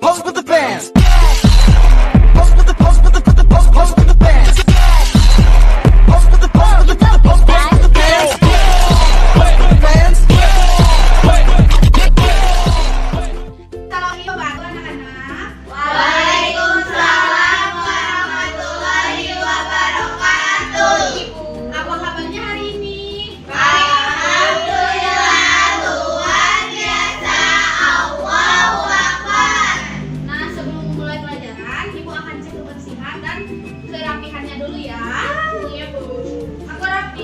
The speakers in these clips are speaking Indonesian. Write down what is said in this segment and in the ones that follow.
pose with the bands. Pose with the pose with the pose with the bands. Pose with the pose with the pose with the bands. Pose with the bands. Salam ibadah anak-anak. Waalaikumsalam warahmatullahi wabarakatuh. Ibu, apa kabarnya hari ini? Alhamdulillah, luar biasa. Allahu Akbar. Nah, sebelum mulai pelajaran, Ibu akan cek kebersihan dan kerapihannya dulu ya. Iya, Bu. Aku rapi.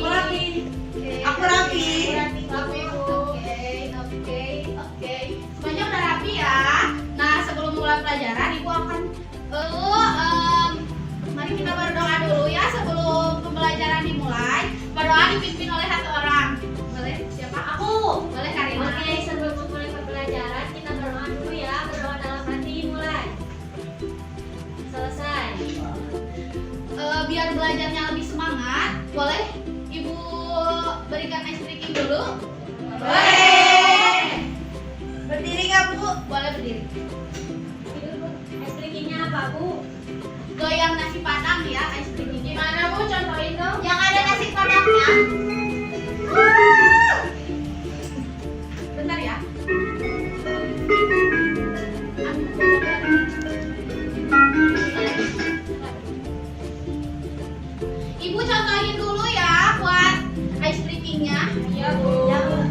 Aku rapi. Rapi, Bu. Oke. Semuanya udah rapi ya. Nah, sebelum mulai pelajaran, Ibu akan mari kita berdoa dulu ya sebelum pembelajaran dimulai. Berdoa dipimpin oleh satu orang. Boleh? Siapa? Aku. Boleh Karina. Oke, sebelum mulai pembelajaran kita berdoa dulu ya. Berdoa dalam hati mulai. Selesai. Biar belajarnya lebih semangat, boleh Ibu berikan ice breaking dulu? Boleh. Berdiri nggak, Bu? Boleh berdiri. Es breakingnya apa, Bu? Goyang nasi padang ya ice breaking. Gimana Bu? Contohin dong. Yang ada nasi padangnya. Bentar ya. Ibu contohin dulu ya buat ice breakingnya. Iya, Bu. Ya, Bu.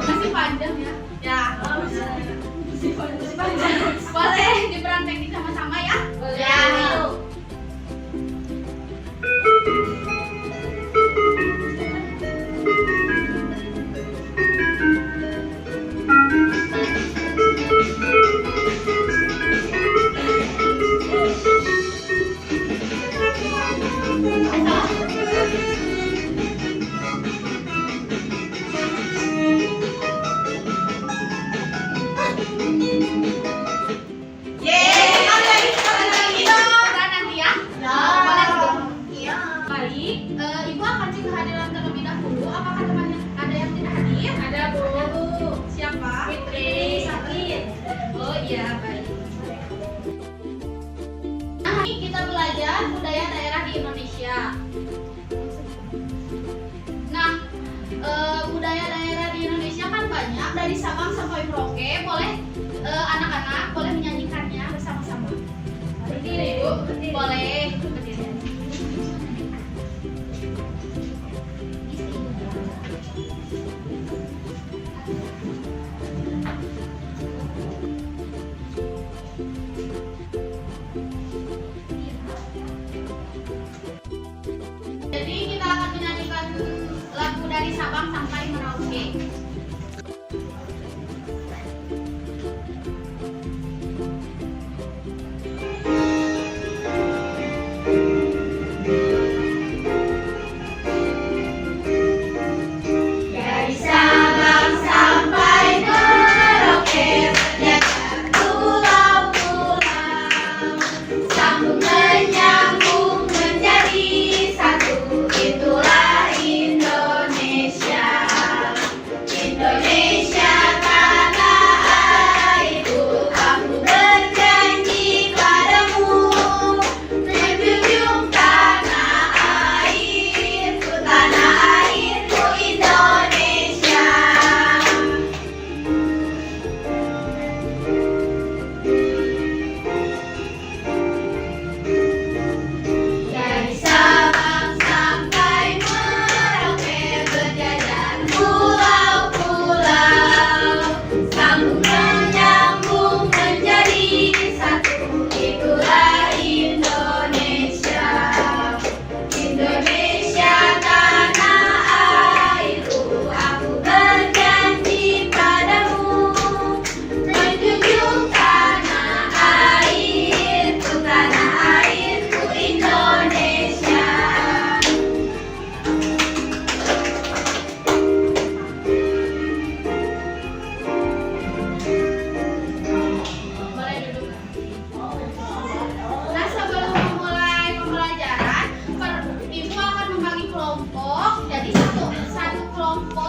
Masih panjang ya? Ya. Boleh diperantekin sama-sama ya? Ya. Baik, Ibu akan cek kehadiran terlebih dahulu. Apakah temannya ada yang tidak hadir? Ada Bu. Siapa? Fitri sakit. Oh iya, baik. Nah, ini kita belajar budaya daerah di Indonesia. Nah, budaya daerah di Indonesia kan banyak, dari Sabang sampai Merauke. Boleh anak-anak boleh menyanyikannya bersama-sama. Berdiri, Bu. Boleh. Berdiri. Jadi kita akan menyanyikan lagu dari Sabang sampai Merauke.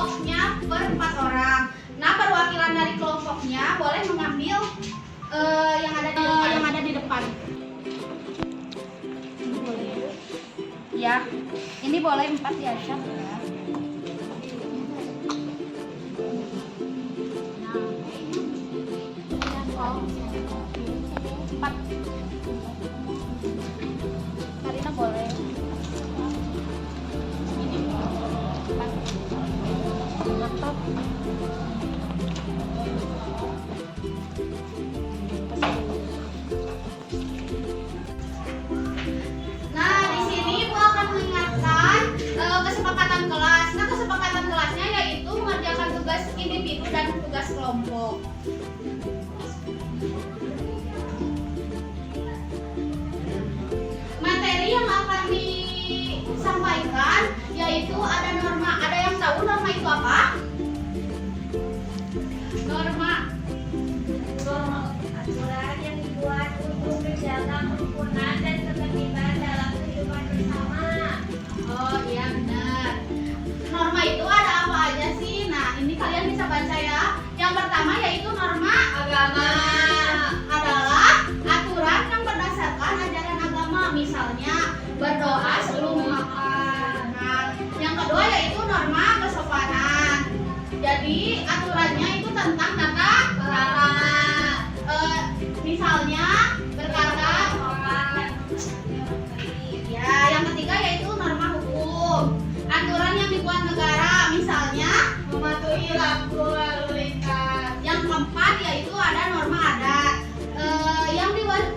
kelompoknya per 4 orang. Nah, perwakilan dari kelompoknya boleh mengambil yang ada di depan. Ini boleh. Ya, ini boleh 4 diacak ya. Empat. Karina boleh. Ini 4. Mantap. Nah, di sini Ibu akan mengingatkan kesepakatan kelas. Nah, kesepakatan kelasnya yaitu mengerjakan tugas individu dan tugas kelompok. Materi yang akan disampaikan yaitu ada norma. Ada yang tahu norma itu apa? Norma Aturan yang dibuat untuk menjaga kerukunan dan ketertiban dalam kehidupan bersama. Oh iya benar. Norma itu ada apa aja sih? Nah ini kalian bisa baca ya. Yang pertama yaitu norma agama. Adalah aturan yang berdasarkan ajaran agama. Misalnya berdoa sebelum makan. Nah, yang kedua yaitu norma kesopanan. Jadi aturannya itu tentang tata krama. Misalnya berkata ya, yang ketiga yaitu norma hukum. Aturan yang dibuat negara, misalnya mematuhi lampu lalu lintas. Yang keempat yaitu ada norma adat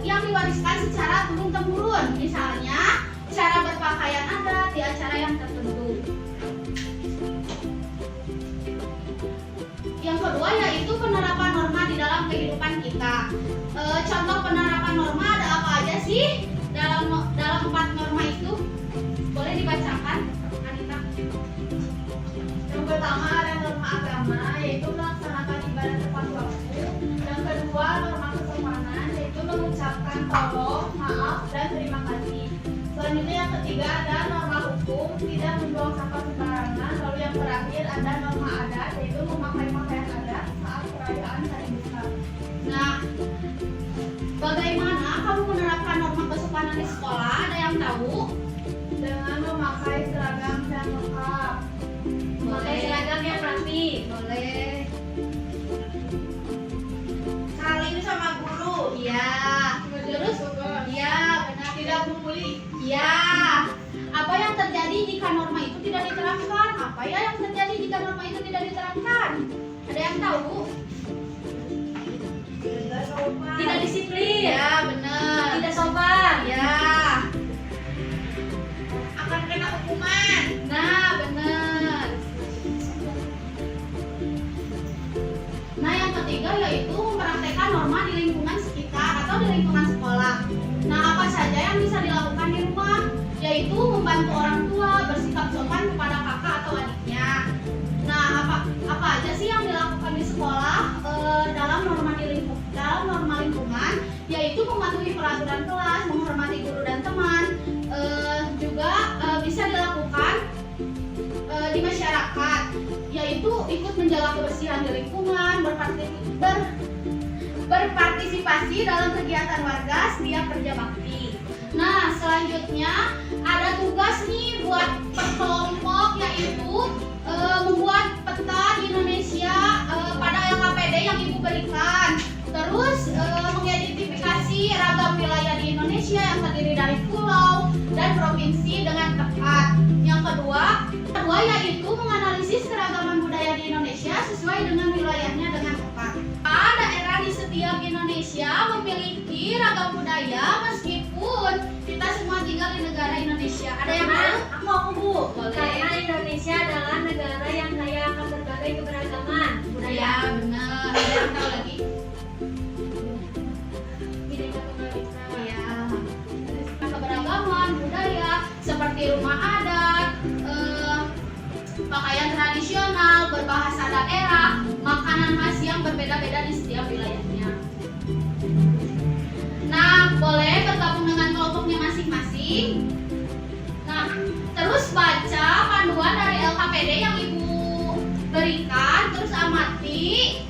yang diwariskan secara turun temurun, misalnya cara berpakaian adat di acara yang tertentu. Yang kedua yaitu penerapan norma di dalam kehidupan kita. Contoh penerapan norma ada apa aja sih dalam 4 norma itu? Boleh dibacakan, Anita? Yang pertama ada norma agama, yaitu melaksanakan ibadah tepat waktu. Yang kedua norma kesopanan, yaitu mengucapkan tolong, maaf, dan terima kasih. Selanjutnya yang ketiga ada norma hukum, tidak membuang sampah sembarangan. Lalu yang terakhir ada norma adat, yaitu memakai pakaian adat saat perayaan hari besar. Nah, bagaimana kamu menerapkan norma kesopanan di sekolah? Ada yang tahu? Dengan memakai seragam yang lengkap. Memakai seragam yang rapi. Boleh. Saling sama guru. Iya. Terus? Iya, benar. Tidak membuli. Iya. Apa yang terjadi jika norma itu tidak diterapkan? Apa ya yang terjadi jika norma itu tidak diterapkan? Ada yang tahu? Tidak disiplin. Iya, benar. Tidak sopan. Iya. Akan kena hukuman. Nah, benar. Nah, yang ketiga yaitu mempraktekkan norma di lingkungan sekitar atau di lingkungan sekolah. Nah, apa saja yang bisa dilakukan di rumah? Yaitu membantu orang tua bersikap sopan kepada kakak atau adiknya. Nah, apa aja sih yang dilakukan di sekolah dalam norma lingkungan? Yaitu mematuhi peraturan kelas, menghormati guru dan teman. Juga bisa dilakukan di masyarakat, yaitu ikut menjaga kebersihan di lingkungan, berpartisipasi dalam kegiatan warga setiap kerja bakti. Nah, selanjutnya ada tugas nih buat per kelompok, yaitu membuat peta di Indonesia pada LKPD yang Ibu berikan. Terus mengidentifikasi ragam wilayah di Indonesia yang terdiri dari pulau dan provinsi dengan tepat. Yang kedua yaitu menganalisis keragaman budaya di Indonesia sesuai dengan wilayahnya dengan tepat. Daerah di setiap Indonesia memiliki ragam budaya meskipun kita semua tinggal di negara Indonesia. Ada yang tahu? Aku Bu. Boleh. Karena Indonesia adalah negara yang kaya akan berbagai keberagaman budaya. Ya, benar. Ada yang tahu lagi? Bineka Tunggal Ika. Iya. Keberagaman budaya seperti rumah adat, pakaian tradisional, berbahasa daerah, makanan khas yang berbeda-beda di setiap wilayahnya. Nah, boleh bergabung dengan kelompoknya masing-masing. Nah, terus baca panduan dari LKPD yang Ibu berikan, terus amati.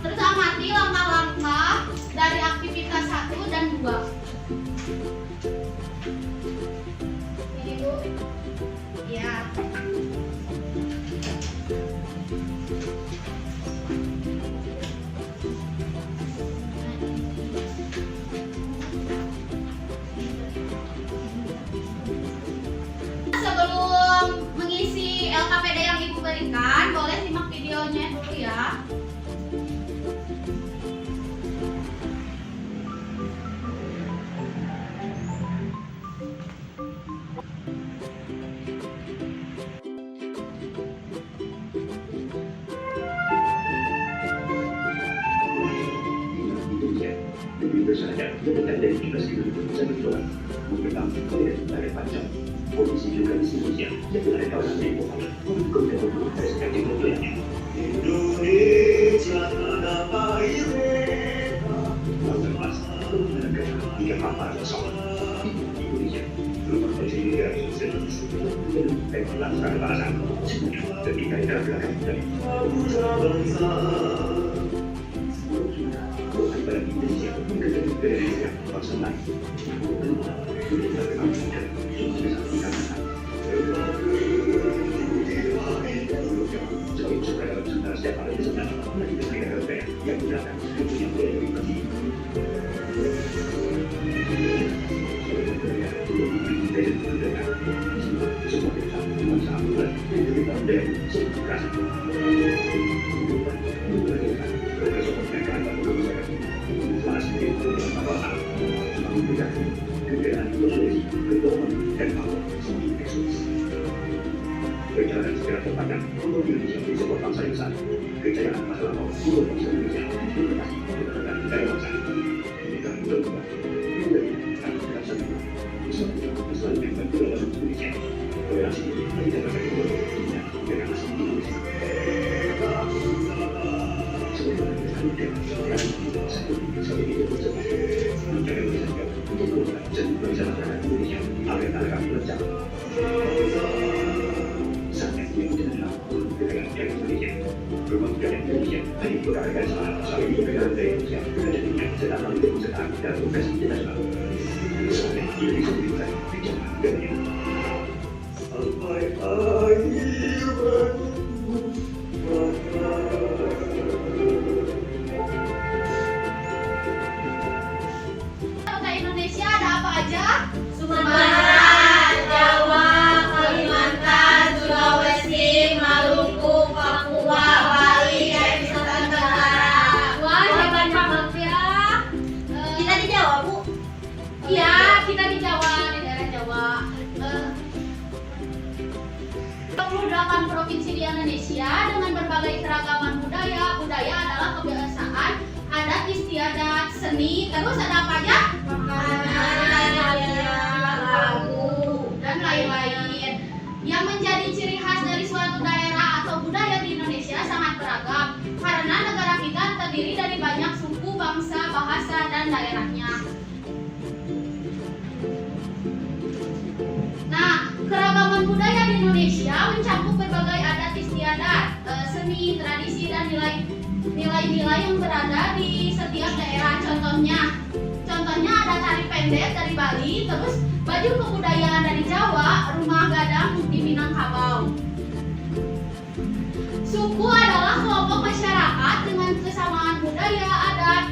Terus amati langkah-langkah dari aktivitas 1 dan 2. Ini Bu. Ya. Sebelum mengisi LKPD yang Ibu berikan, boleh simak videonya dulu ya. Lebih bersahaja mendekat dari 13.000 dolar. Mempegang proyek tarif panjang. Komisi juga di Indonesia yang berada kawasan Tempo Kami mendukung dan mendukung presiden proyeknya. Indonesia tanah air mereka. Lautan emas, negara hingga kapal bersama. Indonesia, rumah presiden negara Indonesia dan pelaksanaan balasan semuanya terdiri dari belakang dari bangsa. Pada Indonesia menjadi negara bangsa lain. Perjalanan secara terpandang untuk Indonesia menjadi sebuah bangsa yang besar. Kejayaan masa lampau untuk bangsa Indonesia berprestasi merupakan dari bangsa. Mereka berubah, menjadi dan berlaksana. Selalu yang berbeda dalam Indonesia. Toleransi ini tidak dapat diubah dengan asal Indonesia. Sebagaimana satu mencari Indonesia untuk melakukan dan berencana Indonesia agar akan berjalan. Rumah budaya Indonesia hanya beragam saling berbeda dari Indonesia dan sedang melakukan usaha dan progres internasional. Sampai Indonesia berikan bicara dengannya. Sampai akhir Kota Indonesia ada apa aja? Sumatera, Jawa, Kalimantan, Sulawesi, Maluku, Papua, Bali, dan Nusa Tenggara. Wah, hebat banget ya. Kita di Jawa, Bu. Iya, kita di Jawa, di daerah Jawa. 28 provinsi di Indonesia dengan berbagai keragaman budaya. Budaya adalah kebiasaan, adat istiadat, seni, terus ada apa aja? Dan lain-lain. Yang menjadi ciri khas dari suatu daerah atau budaya di Indonesia sangat beragam karena negara kita terdiri dari banyak suku, bangsa, bahasa, dan daerahnya. Nah, keragaman budaya di Indonesia mencakup berbagai adat istiadat, seni, tradisi, dan nilai-nilai yang berada di setiap daerah. Contohnya ada tari pendek dari Bali, terus baju kebudayaan dari Jawa, rumah gadang di Minangkabau. Suku adalah kelompok masyarakat dengan kesamaan budaya, adat,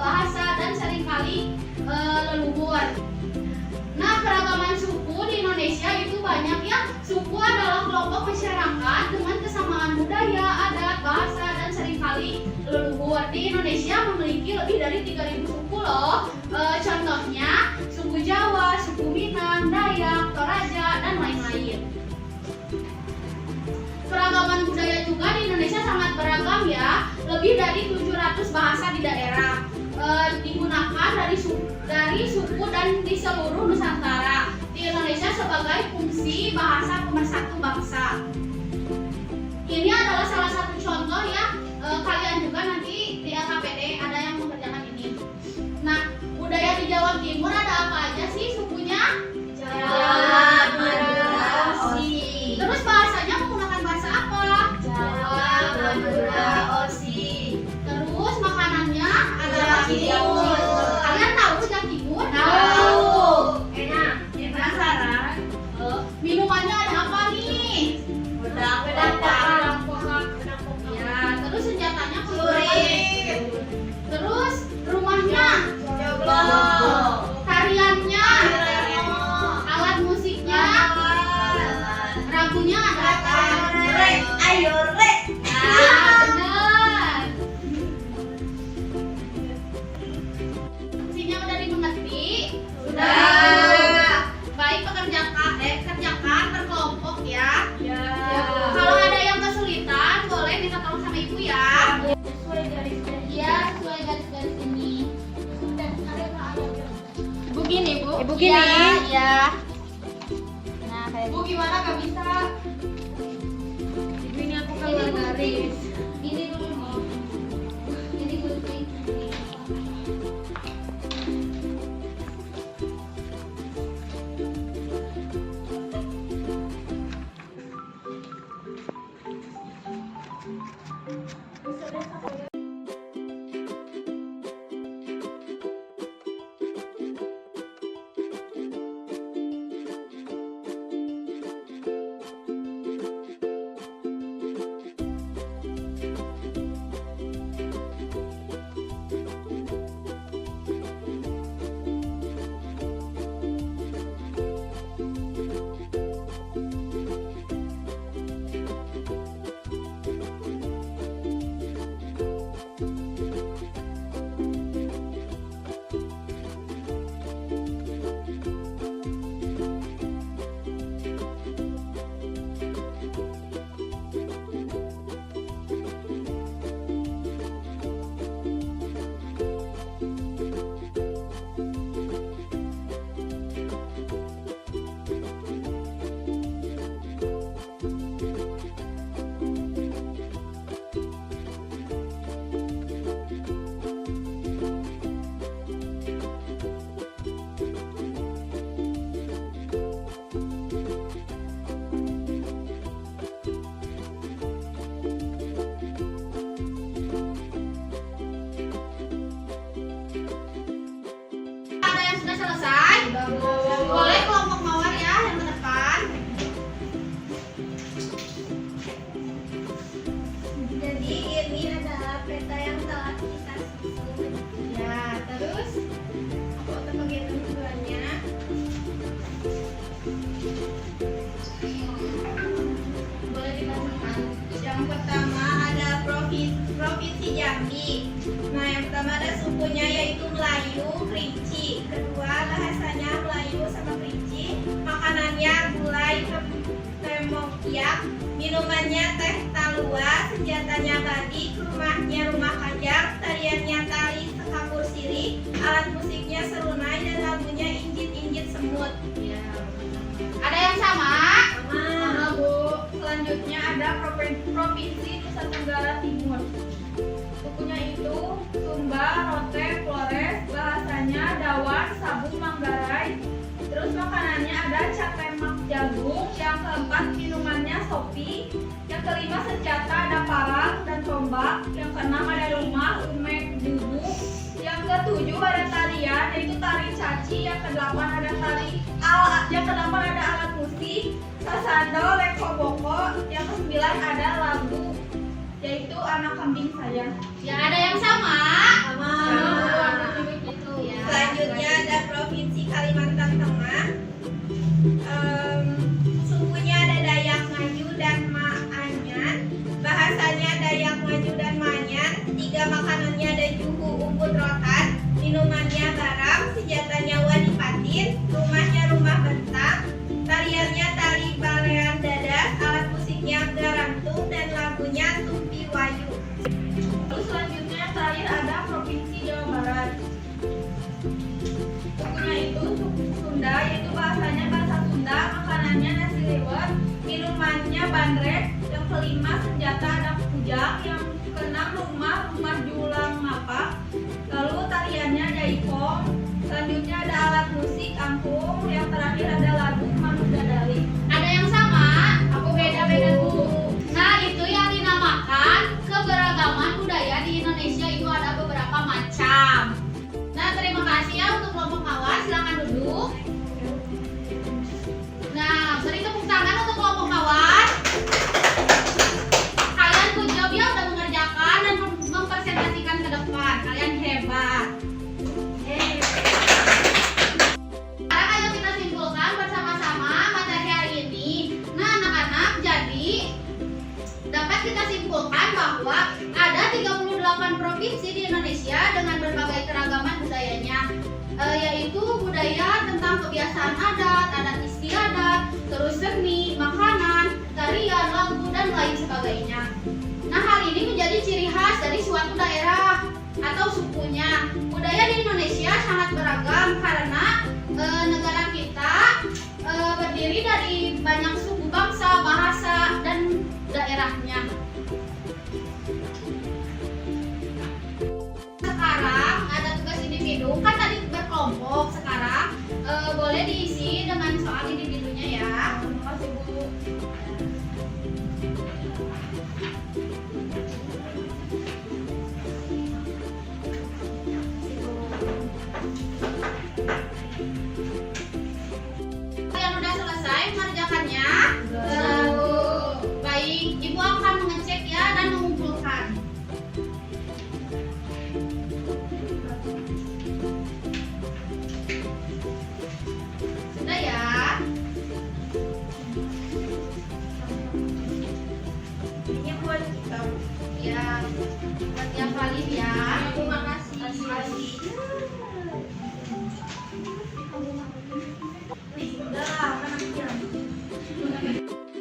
bahasa, dan seringkali leluhur. Nah, keragaman suku di Indonesia itu banyak ya. Suku adalah kelompok masyarakat dengan kesamaan budaya, adat, bahasa, dan seringkali leluhur. Di Indonesia memiliki lebih dari 3.000 suku loh. Contohnya suku Jawa, suku Minang, Dayak, Toraja, dan lain-lain. Keragaman budaya juga di Indonesia sangat beragam ya. Lebih dari 700 bahasa di daerah digunakan dari suku dan di seluruh Nusantara. Di Indonesia sebagai fungsi bahasa pemersatu bangsa. Ini adalah salah satu contoh ya. Kalian juga nanti di LKPD ada yang mengerjakan ini. Nah, budaya di Jawa Timur ada apa aja sih sukunya? Jawa, Madura, Terus Yore. Nah, benar. Fungsinya udah dimengerti? Sudah. Baik, kerjakan berkelompok ya. Ya. Kalau ada yang kesulitan, boleh minta tolong sama ibu ya. Sesuai garis-garis. Iya, sesuai garis-garis ini. Ibu gini, Bu. Ibu gini? Iya. Nah, kayak Bu gimana gak bisa? Ibu ini aku Ini keluar gunting. garis. Ini dulu nih. Ini gunting. Ada yang sudah selesai? Boleh kelompok mawar ya yang ke depan. Jadi ini adalah peta yang telah kita susun. Ya, terus Aku akan bagian tujuannya. boleh dibacakan. Yang pertama ada provinsi Jambi. Nah, yang pertama ada sukunya yaitu Melayu, Kerinci. Kedua bahasanya Melayu sama Kerinci. Makanannya gulai tempoyak. Minumannya teh talua. Senjatanya badik. Rumahnya rumah kajang. Tariannya tari sekampur sirih. Alat musiknya serunai dan lagunya injit-injit semut. Ya. Ada yang sama? Sama, Bu. Selanjutnya ada provinsi Nusa Tenggara Timur. Sukunya itu Sumba, Rote, Flores. Bahasanya Dawan, Sabu, Manggarai. Terus makanannya ada catemak jagung. Yang keempat minumannya sopi. Yang kelima senjata ada parang dan tombak. Yang keenam ada rumah, umek, bubu. Yang ketujuh ada tarian, yaitu tari caci. Yang kedelapan ada alat musik, sasando, lekoboko. Yang kesembilan ada lagu, yaitu anak kambing saya. Ya, ada yang sama? Sama. Itu ya. Selanjutnya ada provinsi Kalimantan Tengah. Sukunya ada Dayak Ngaju dan Maanyan. Bahasanya Dayak Ngaju dan Maanyan. Tiga makanannya ada juhu, umput, rotan. Minumannya garam. Senjatanya wadipatin. Rumahnya rumah bentang. Tariannya tari balean dadas. Alat musiknya garantung dan lagunya tumpi wayu. Lalu selanjutnya yang terakhir ada provinsi Jawa Barat. Sukunya itu suku Sunda, yaitu bahasanya bahasa Sunda. Makanannya nasi liwet. Minumannya bandrek. Yang kelima senjata ada kujang. Yang keenam rumah julang ngapak. Lalu tariannya jaipong. Selanjutnya ada alat musik angklung. Yang terakhir ada lagu Manuk Dadali. Ada yang sama? Aku beda-beda Bu. Nah, itu yang dinamakan keberagaman budaya di Indonesia itu ada beberapa macam. Nah, terima kasih ya untuk kelompok mawar. Silakan duduk. Nah, beri tepuk tangan untuk kelompok mawar. Kalian good job ya udah mengerjakan dan mempresentasikan ke depan. Kalian hebat. Sekarang ayo kita provinsi di Indonesia dengan berbagai keragaman budayanya, yaitu budaya tentang kebiasaan adat, adat istiadat, terus seni, makanan, tarian, lagu, dan lain sebagainya. Nah, hal ini menjadi ciri khas dari suatu daerah atau sukunya. Budaya di Indonesia sangat beragam karena negara kita berdiri dari banyak suku bangsa, bahasa, dan daerahnya. Sekarang ada tugas individu, kan tadi berkelompok. Sekarang boleh diisi dengan soal individunya ya. Terima kasih Bu. Yang udah selesai mengerjakannya, baik, Ibu akan mengecek ya dan mengumpulkan. Sudah ya? Ini buat kita. Ya, buat yang valid ya. Terima kasih.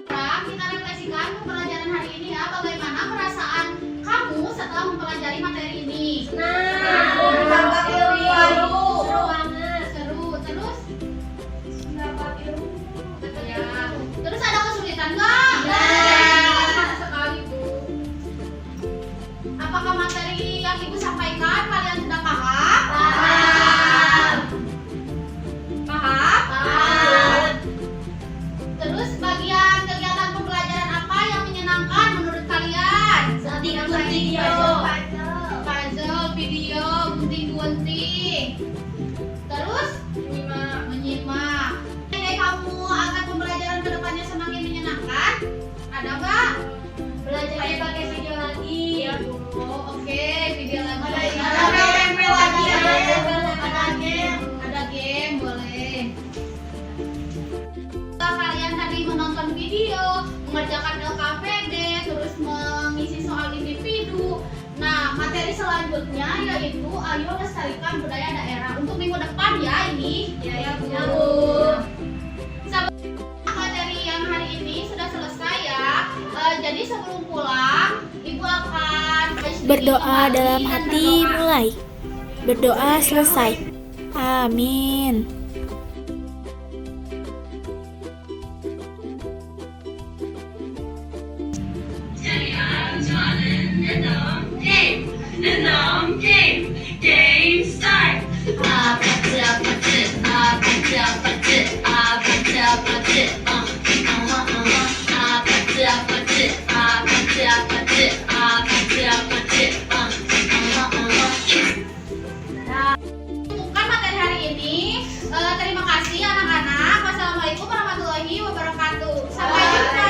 Sekarang kita refleksikan pembelajaran hari ini ya. Bagaimana perasaan kamu setelah mempelajari materi ini? Seru banget. Seru. Terus? Dapat ilmu. Ya. Terus ada kesulitan nggak? Sama sekali Bu. Apakah materi yang Ibu sampaikan kalian sudah paham? Paham? Terus bagian kegiatan pembelajaran apa yang menyenangkan menurut kalian? Puzzle, video, gunting-gunting. Terus menyimak. Nilai kamu agar pembelajaran kedepannya semakin menyenangkan? Ada nggak? Belajarnya pakai video lagi. Ya Bu. Oke, video lagi. Ada game boleh. Kalian tadi menonton video, mengerjakan LKPD, terus mengisi soal individu. Nah, materi selanjutnya yaitu ayo lestarikan budaya daerah. Untuk minggu depan ya ini. Ya Bu. Sahabat, materi yang hari ini sudah selesai ya. Jadi sebelum pulang, Ibu akan Berdoa dalam hati mulai, berdoa selesai. Amin. Game start. Bukan materi hari ini. Terima kasih anak-anak. Wassalamualaikum warahmatullahi wabarakatuh. Sampai jumpa.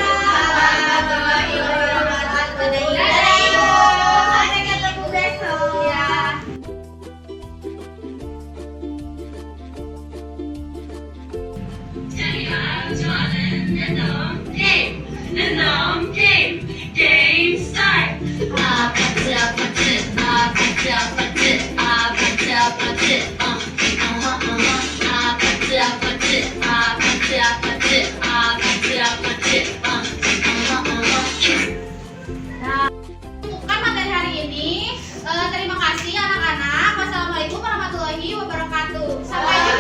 Warahmatullahi wabarakatuh. Dadah, Ibu. Sampai ketemu besok. Ya. Game start. Bukan materi hari ini. Terima kasih anak-anak. Wassalamualaikum warahmatullahi wabarakatuh. Sampai jumpa.